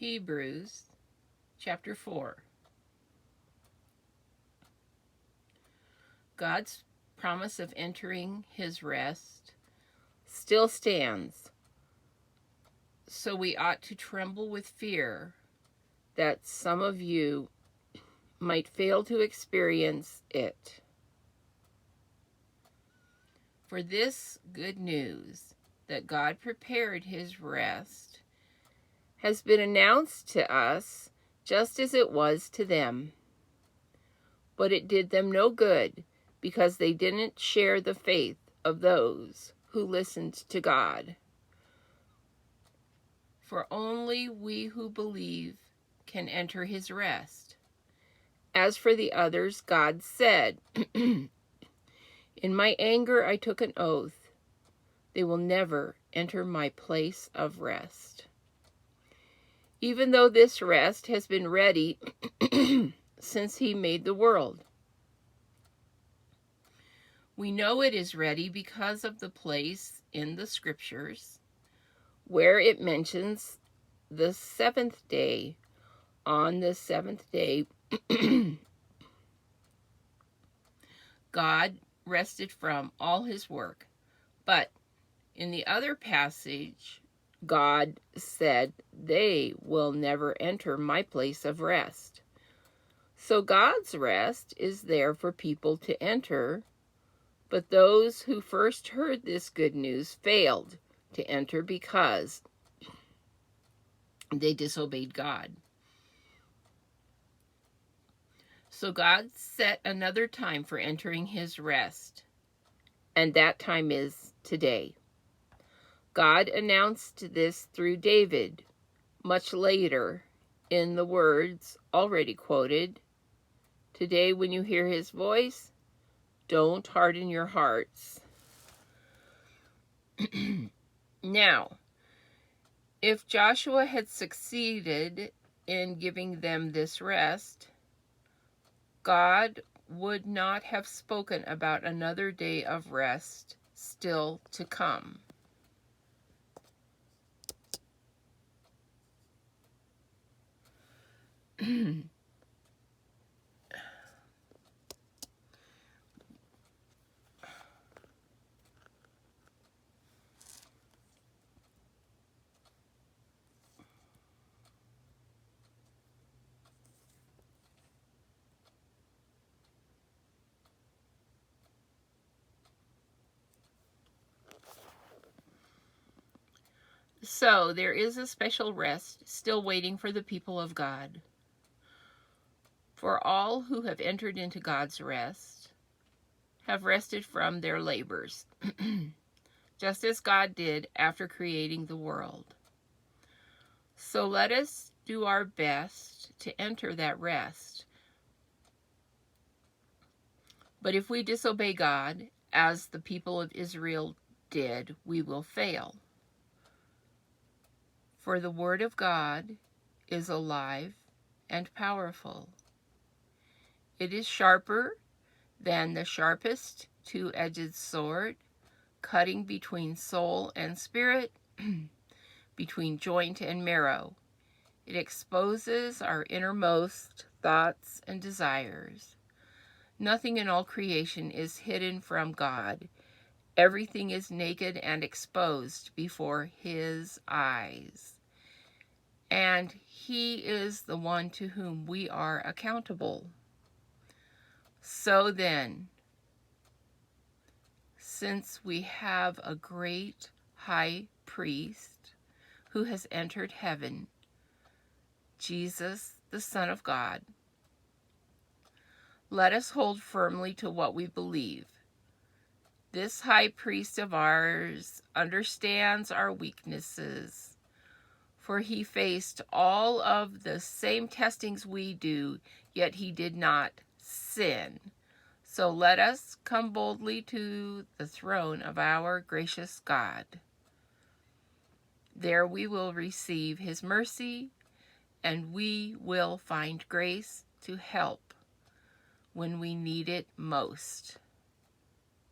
Hebrews chapter 4. God's promise of entering his rest still stands, so we ought to tremble with fear that some of you might fail to experience it. For this good news that God prepared his rest has been announced to us just as it was to them. But it did them no good because they didn't share the faith of those who listened to God. For only we who believe can enter his rest. As for the others, God said, "In my anger I took an oath. They will never enter my place of rest." Even though this rest has been ready since he made the world. We know it is ready because of the place in the scriptures where it mentions the seventh day. On the seventh day, God rested from all his work. But in the other passage, God said, "They will never enter my place of rest." So God's rest is there for people to enter, but those who first heard this good news failed to enter because they disobeyed God. So God set another time for entering his rest, and that time is today. God announced this through David much later in the words already quoted, "Today when you hear his voice, don't harden your hearts." Now, if Joshua had succeeded in giving them this rest, God would not have spoken about another day of rest still to come. So there is a special rest still waiting for the people of God. For all who have entered into God's rest have rested from their labors, just as God did after creating the world. So let us do our best to enter that rest. But if we disobey God, as the people of Israel did, we will fail. For the word of God is alive and powerful. It is sharper than the sharpest two-edged sword, cutting between soul and spirit, between joint and marrow. It exposes our innermost thoughts and desires. Nothing in all creation is hidden from God. Everything is naked and exposed before his eyes. And he is the one to whom we are accountable. So then, since we have a great high priest who has entered heaven, Jesus, the Son of God, let us hold firmly to what we believe. This high priest of ours understands our weaknesses, for he faced all of the same testings we do, yet he did not sin. So let us come boldly to the throne of our gracious God. There we will receive his mercy, and we will find grace to help when we need it most.